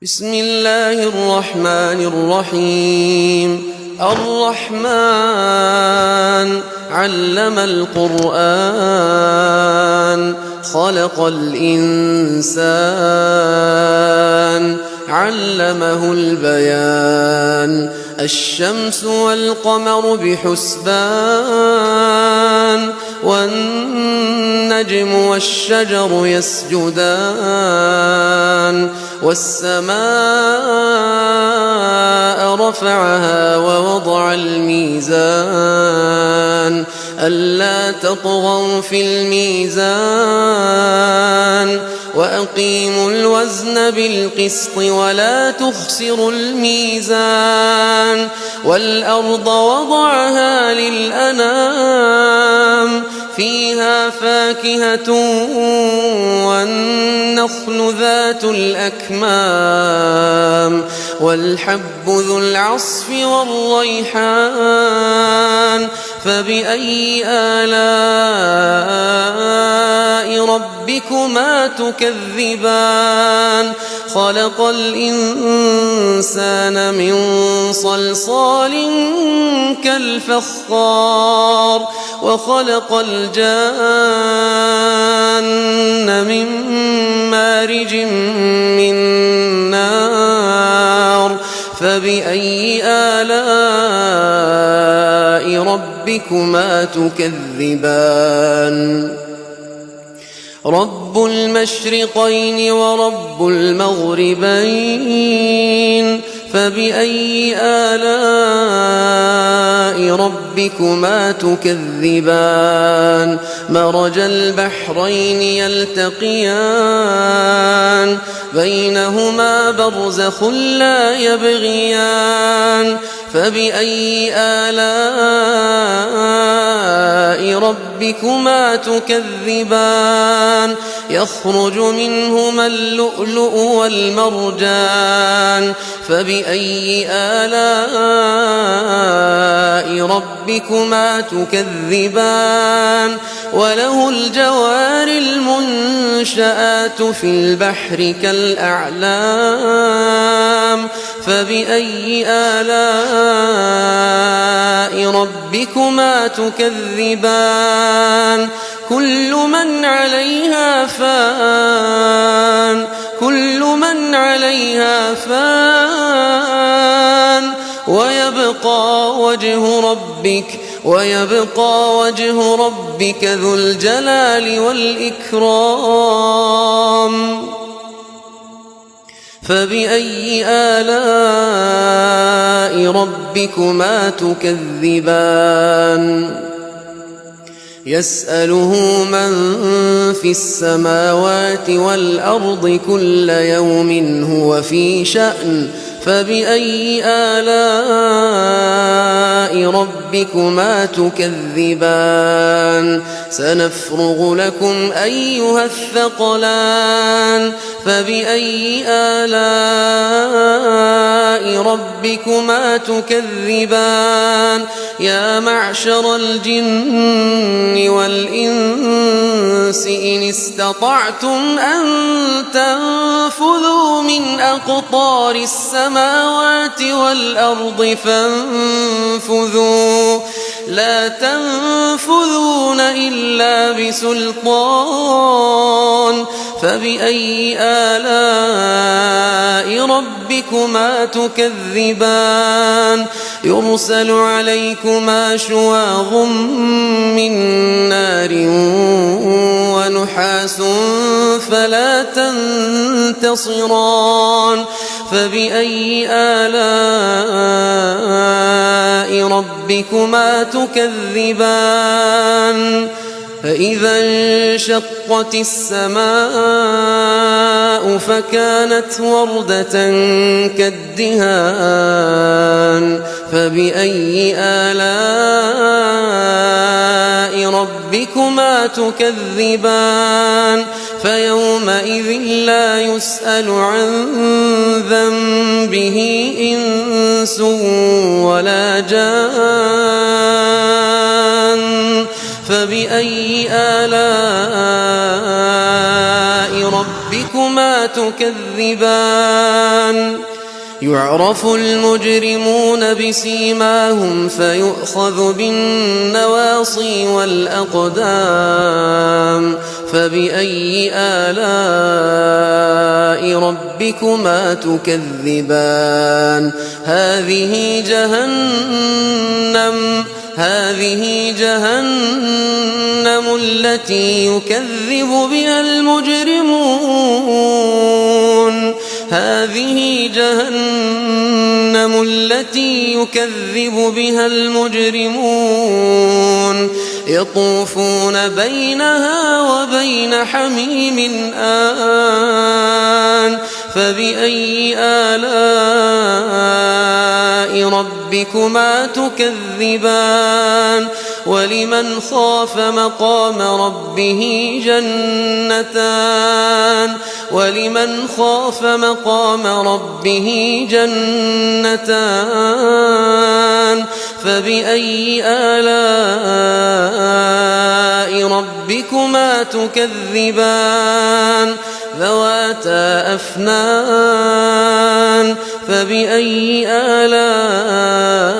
بسم الله الرحمن الرحيم. الرحمن علم القرآن خلق الإنسان علمه البيان. الشمس والقمر بحسبان والنجم والشجر يسجدان والسماء رفعها ووضع الميزان ألا تطغوا في الميزان وأقيموا الوزن بالقسط ولا تخسروا الميزان. والأرض وضعها للأنام فيها فاكهة والنخل ذات الأكمام والحب ذو العصف والريحان. فبأي آلاء ربكما تكذبان؟ خلق الإنسان من صلصال كالفخار وخلق الجان من مارج من نار. فبأي آلاء ربكما تكذبان؟ رب المشرقين ورب المغربين. فبأي آلاء ربكما تكذبان؟ مرج البحرين يلتقيان بينهما برزخ لا يبغيان. فبأي آلاء ربكما تكذبان؟ يخرج منهما اللؤلؤ والمرجان. فبأي آلاء ربكما تكذبان؟ وله الجوار المنشآت في البحر كالأعلام. فبأي آلاء ربكما تكذبان؟ كل من عليها فان كل من عليها فان ويبقى وجه ربك ذو الجلال والإكرام. فبأي آلاء ربكما تكذبان؟ يسأله من في السماوات والأرض كل يوم هو في شأن. فبأي آلاء ربكما تكذبان؟ سنفرغ لكم أيها الثقلان. فبأي آلاء ربكما تكذبان؟ يا معشر الجن والإنس إن استطعتم أن تنفذوا من أقطار السماوات والأرض فانفذوا لا تنفذون إلا بسلطان. فبأي آلاء ربكما تكذبان؟ يرسل عليكما شواظ من نار ونحاس فلا تنتصران. فبأي آلاء ربكما تكذبان؟ فإذا انشقت السماء فكانت وردة كالدهان. فبأي آلاء ربكما تكذبان؟ فيومئذ لا يسأل عن ذنبه إنس ولا جان. فبأي آلاء ربكما تكذبان يعرف المجرمون بسيماهم فيؤخذ بالنواصي والأقدام فبأي آلاء ربكما تكذبان هذه جهنم التي يكذب بها المجرمون يطوفون بينها وبين حميم آن فبأي آلاء ربكما تكذبان ولمن خاف مقام ربه جنتان فبأي آلاء ربكما تكذبان ذواتا أفنان فبأي آلاء